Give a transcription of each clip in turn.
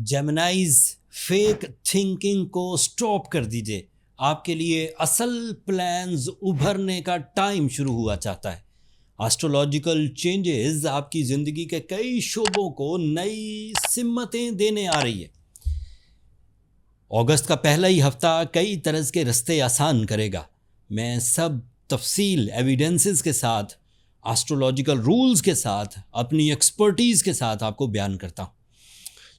जेमिनाइज fake thinking को stop कर दीजिए। आपके लिए असल प्लान्स उभरने का टाइम शुरू हुआ चाहता है। एस्ट्रोलॉजिकल चेंजेस आपकी ज़िंदगी के कई शोबों को नई सिमतें देने आ रही है। अगस्त का पहला ही हफ्ता कई तरह के रास्ते आसान करेगा। मैं सब तफसील एविडेंसेस के साथ, एस्ट्रोलॉजिकल रूल्स के साथ, अपनी एक्सपर्टीज़ के साथ आपको बयान करता हूँ।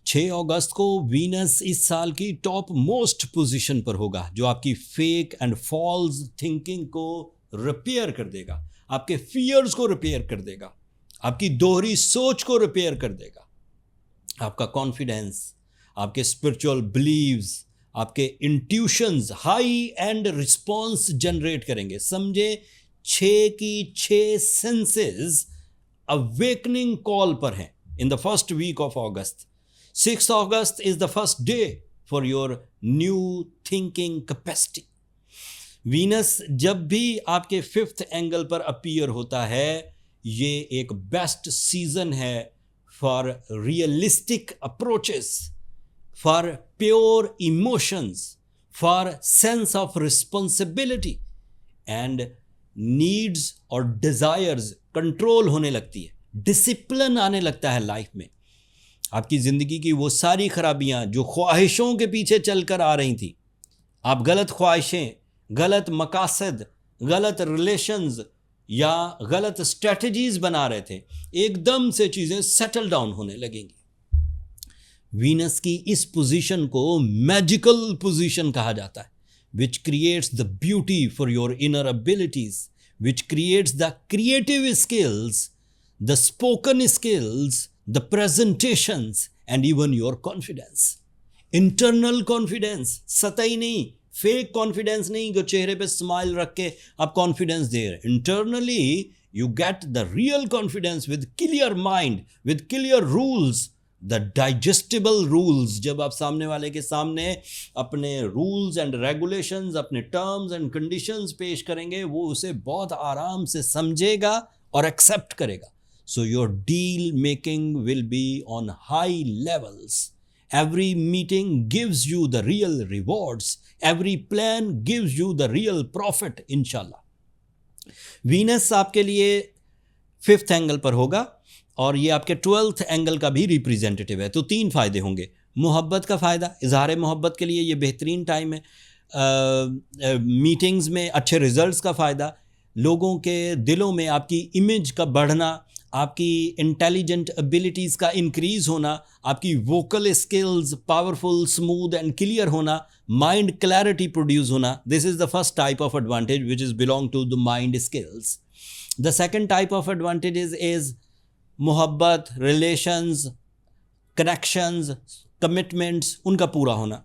6 अगस्त को वीनस इस साल की टॉप मोस्ट पोजीशन पर होगा, जो आपकी फेक एंड फॉल्स थिंकिंग को रिपेयर कर देगा, आपके फियर्स को रिपेयर कर देगा, आपकी दोहरी सोच को रिपेयर कर देगा। आपका कॉन्फिडेंस, आपके स्पिरिचुअल बिलीव्स, आपके intuitions high and response generate करेंगे। समझे 6 की 6 सेंसेस अवेकनिंग कॉल पर हैं in the first week of August. 6 August is the first day for your new thinking capacity. Venus जब भी आपके 5th एंगल पर अपीयर होता है, ये एक बेस्ट सीजन है for realistic approaches, for pure emotions, for sense of responsibility and needs और डिजायर्स कंट्रोल होने लगती है, डिसिप्लिन आने लगता है लाइफ में। आपकी ज़िंदगी की वो सारी खराबियां जो ख्वाहिशों के पीछे चलकर आ रही थी, आप गलत ख्वाहिशें, गलत मकासद, गलत रिलेशंस या गलत स्ट्रेटजीज बना रहे थे, एकदम से चीज़ें सेटल डाउन होने लगेंगी। वीनस की इस पोजीशन को मैजिकल पोजीशन कहा जाता है, which creates the beauty for your inner abilities, which creates the creative skills, the spoken skills, the presentations and even your confidence. Internal confidence, सतही नहीं, फेक कॉन्फिडेंस नहीं जो चेहरे पे स्माइल रख के आप कॉन्फिडेंस दे रहे। Internally you get the real confidence with clear mind, with clear rules, the digestible rules. जब आप सामने वाले के सामने अपने रूल्स एंड रेगुलेशंस, अपने टर्म्स एंड कंडीशंस पेश करेंगे, वो उसे बहुत आराम से समझेगा और एक्सेप्ट करेगा। So your deal making will be on high levels. Every meeting gives you the real rewards. Every plan gives you the real profit, इंशाल्लाह। वीनस आपके लिए 5th एंगल पर होगा और ये आपके 12th एंगल का भी रिप्रेजेंटेटिव है। तो 3 फ़ायदे होंगे। मोहब्बत का फ़ायदा, इजहार मोहब्बत के लिए ये बेहतरीन टाइम है। मीटिंग्स में अच्छे रिजल्ट्स का फ़ायदा, लोगों के दिलों में आपकी इमेज का बढ़ना, आपकी इंटेलिजेंट एबिलिटीज़ का इंक्रीज़ होना, आपकी vocal skills powerful, smooth and clear होना, माइंड क्लैरिटी प्रोड्यूस होना। This is the first type of advantage which is belong to the mind skills. The second type of advantage is मोहब्बत, relations, connections, commitments, उनका पूरा होना।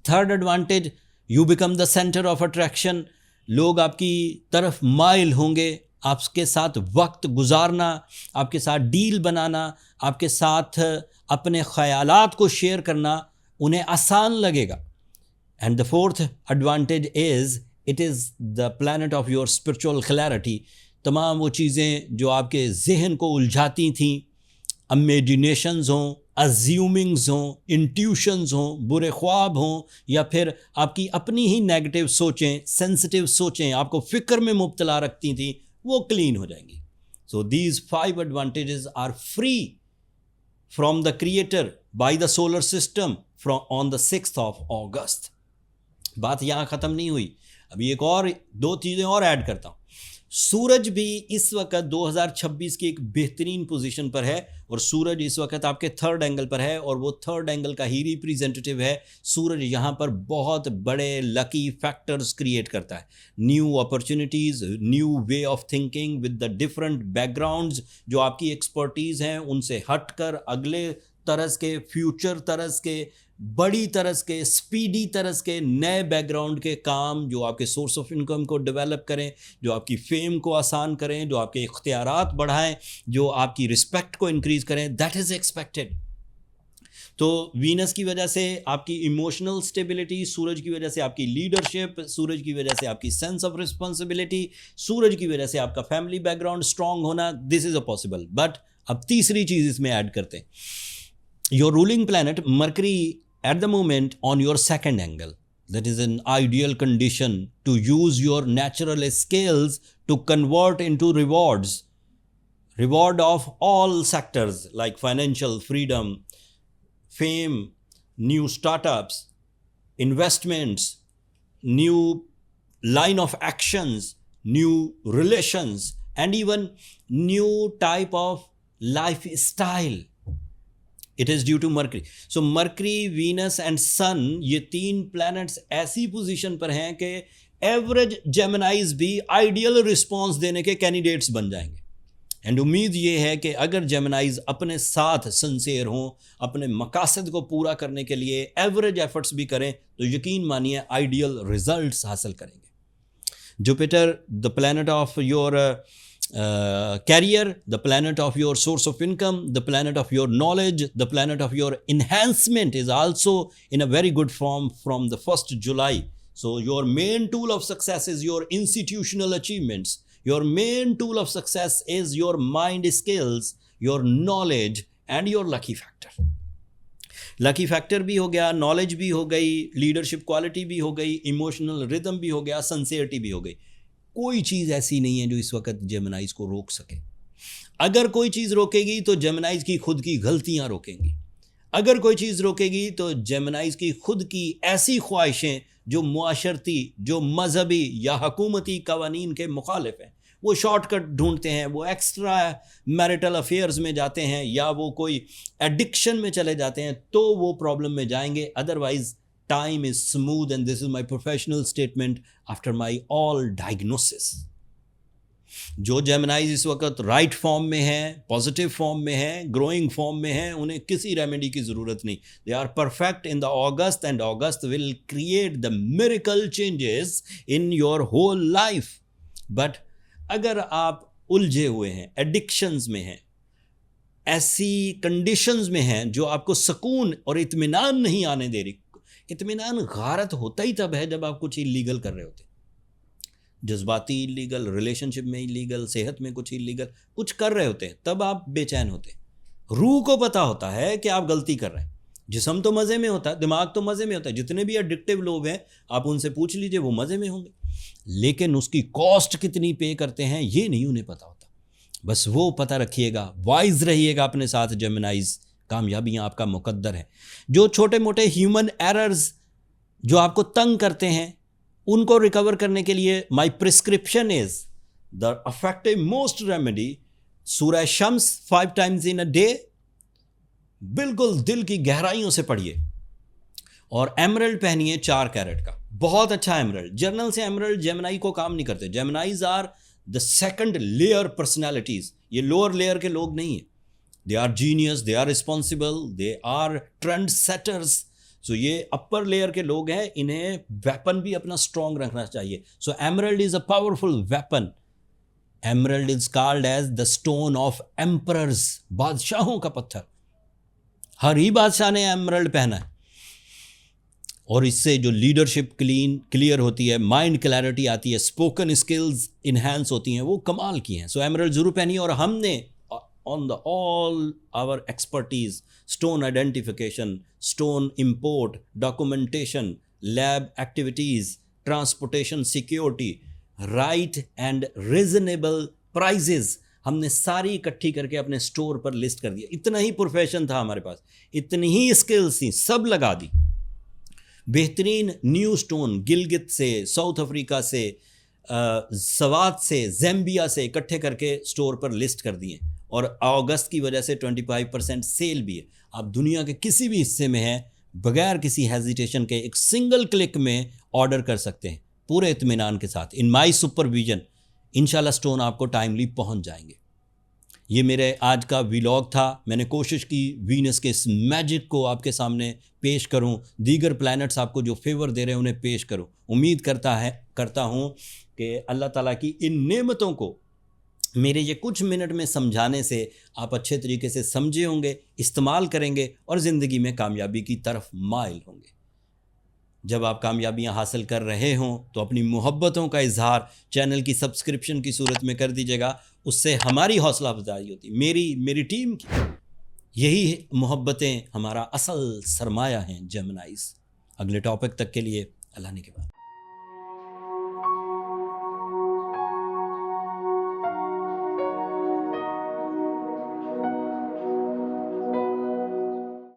Third advantage, you become the centre of attraction. लोग आपकी तरफ mile होंगे, आपके साथ वक्त गुजारना, आपके साथ डील बनाना, आपके साथ अपने ख़यालात को शेयर करना उन्हें आसान लगेगा। And the fourth advantage is it is the planet of your spiritual clarity. तमाम वो चीज़ें जो आपके जहन को उलझाती थीं, इमेजिनेशंस हों, अज्यूमिंग्स हों, इंट्यूशंस हों, बुरे ख्वाब हों, या फिर आपकी अपनी ही नेगेटिव सोचें, सेंसिटिव सोचें आपको फ़िक्र में मुब्तला रखती थी, वो क्लीन हो जाएंगी। So these 5 advantages are free from the creator by the solar system from on the 6th of August. बात यहाँ ख़त्म नहीं हुई, अभी एक और 2 चीज़ें और ऐड करता हूँ। सूरज भी इस वक्त 2026 की एक बेहतरीन पोजीशन पर है और सूरज इस वक्त आपके 3rd एंगल पर है और वो 3rd एंगल का ही रिप्रेजेंटेटिव है। सूरज यहाँ पर बहुत बड़े लकी फैक्टर्स क्रिएट करता है, new opportunities, new way of thinking with the different backgrounds. जो आपकी एक्सपर्टीज़ हैं उनसे हटकर अगले तरह के, फ्यूचर तरह के, बड़ी तरह के, स्पीडी तरह के नए बैकग्राउंड के काम जो आपके सोर्स ऑफ इनकम को डेवलप करें, जो आपकी फेम को आसान करें, जो आपके इख्तियारात बढ़ाएं, जो आपकी रिस्पेक्ट को इंक्रीज़ करें, दैट इज़ एक्सपेक्टेड। तो वीनस की वजह से आपकी इमोशनल स्टेबिलिटी, सूरज की वजह से आपकी लीडरशिप, सूरज की वजह से आपकी सेंस ऑफ रिस्पॉन्सिबिलिटी, सूरज की वजह से आपका फैमिली बैकग्राउंड स्ट्रांग होना, this is a possible. But अब तीसरी चीज़ इसमें ऐड करते हैं। your ruling planet Mercury at the moment on your second angle. That is an ideal condition to use your natural skills to convert into rewards. Reward of all sectors like financial freedom, fame, new startups, investments, new line of actions, new relations, and even new type of lifestyle. It is due to Mercury. So Mercury, Venus and Sun, ये तीन planets ऐसी position पर हैं कि average जेमिनाइज भी ideal response देने के candidates बन जाएंगे. एंड उम्मीद ये है कि अगर जेमिनाइज अपने साथ सिंसियर हों, अपने मकासद को पूरा करने के लिए एवरेज एफर्ट्स भी करें, तो यकीन मानिए आइडियल रिजल्ट्स हासिल करेंगे. Jupiter, the planet of your career, the planet of your source of income, the planet of your knowledge, the planet of your enhancement is also in a very good form from the 1st July. So your main tool of success is your institutional achievements. Your main tool of success is your mind skills, your knowledge and your lucky factor. Lucky factor भी हो गया, knowledge भी हो गई, leadership quality भी हो गई, emotional rhythm भी हो गया, सिंसियरिटी भी हो गई. कोई चीज़ ऐसी नहीं है जो इस वक्त जेमिनाइज को रोक सके. अगर कोई चीज़ रोकेगी तो जेमिनाइज की खुद की गलतियां रोकेंगी. अगर कोई चीज़ रोकेगी तो जेमिनाइज की खुद की ऐसी ख्वाहिशें जो मुआशरती, जो मजहबी या हुकूमती कवानीन के मुखालिफ हैं, वो शॉर्टकट ढूंढते हैं, वो एक्स्ट्रा मैरिटल अफेयर्स में जाते हैं या वो कोई एडिक्शन में चले जाते हैं, तो वो प्रॉब्लम में जाएंगे. Otherwise time is smooth, and this is my professional statement after my all diagnosis. जो जेमिनाइज इस वक्त राइट फॉर्म में है, पॉजिटिव फॉर्म में है, ग्रोइंग फॉर्म में है, उन्हें किसी रेमेडी की ज़रूरत नहीं. They are perfect in the August, and August will create the miracle changes in your whole life. But अगर आप उलझे हुए हैं, एडिक्शंस में हैं, ऐसी कंडीशंस में हैं जो आपको सुकून और इत्मीनान नहीं आने दे रही. इत्मीनान गारत होता ही तब है जब आप कुछ इलीगल कर रहे होते. जज्बाती इलीगल, रिलेशनशिप में इलीगल, सेहत में कुछ इलीगल, कुछ कर रहे होते हैं, तब आप बेचैन होते हैं. रूह को पता होता है कि आप गलती कर रहे हैं. जिस्म तो मज़े में होता है, दिमाग तो मज़े में होता है. जितने भी एडिक्टिव लोग हैं आप उनसे पूछ लीजिए, वो मज़े में होंगे, लेकिन उसकी कॉस्ट कितनी पे करते हैं ये नहीं उन्हें पता होता. बस वो पता रखिएगा, वाइज रहिएगा अपने साथ जेमिनाइज. कामयाबियाँ आपका मुकद्दर है. जो छोटे मोटे ह्यूमन एरर्स जो आपको तंग करते हैं, उनको रिकवर करने के लिए my prescription is the effective most remedy, सूरह शम्स 5 times इन अ डे. बिल्कुल दिल की गहराइयों से पढ़िए. और एमरल्ड पहनिए 4 कैरेट का, बहुत अच्छा एमरल्ड. जर्नल से एमरल्ड जेमिनाई को काम नहीं करते. Geminis are the second layer personalities. ये लोअर लेयर के लोग नहीं है. They are genius, they are responsible, they are trend setters. So ये upper layer के लोग हैं, इन्हें weapon भी अपना strong रखना चाहिए. So emerald is a powerful weapon. Emerald is called as the stone of emperors. बादशाहों का पत्थर. हर ही बादशाह ने emerald पहना है. और इससे जो लीडरशिप क्लियर होती है, माइंड क्लैरिटी आती है, स्पोकन स्किल्स इन्हांस होती हैं, वो कमाल की हैं. सो एमरल्ड ज़रूर पहनिए. और हमने on the all our expertise, stone identification, stone import, documentation, lab activities, transportation security, right and reasonable prices, हमने सारी इकट्ठी करके अपने स्टोर पर लिस्ट कर दिया. इतना ही प्रोफेशन था हमारे पास, इतनी ही स्किल्स थी, सब लगा दी. बेहतरीन न्यू स्टोन गिलगित से, साउथ अफ्रीका से, सवात से, ज़ैम्बिया से इकट्ठे करके स्टोर पर लिस्ट कर दिए. और अगस्त की वजह से 25% सेल भी है. आप दुनिया के किसी भी हिस्से में हैं, बगैर किसी हेजिटेशन के एक सिंगल क्लिक में ऑर्डर कर सकते हैं पूरे इत्मीनान के साथ. इन माई सुपरविजन इंशाल्लाह स्टोन आपको टाइमली पहुंच जाएंगे. ये मेरे आज का व्लॉग था. मैंने कोशिश की वीनस के इस मैजिक को आपके सामने पेश करूं, दीगर प्लैनेट्स आपको जो फेवर दे रहे हैं उन्हें पेश करूं. उम्मीद करता हूं कि अल्लाह ताला की इन नेमतों को मेरे ये कुछ मिनट में समझाने से आप अच्छे तरीके से समझे होंगे, इस्तेमाल करेंगे और ज़िंदगी में कामयाबी की तरफ माइल होंगे. जब आप कामयाबियां हासिल कर रहे हों तो अपनी मोहब्बतों का इजहार चैनल की सब्सक्रिप्शन की सूरत में कर दीजिएगा. उससे हमारी हौसला अफजाई होती, मेरी टीम की. यही मोहब्बतें हमारा असल सरमाया हैं जेमिनाइज। अगले टॉपिक तक के लिए अल्लाह ने के बाद।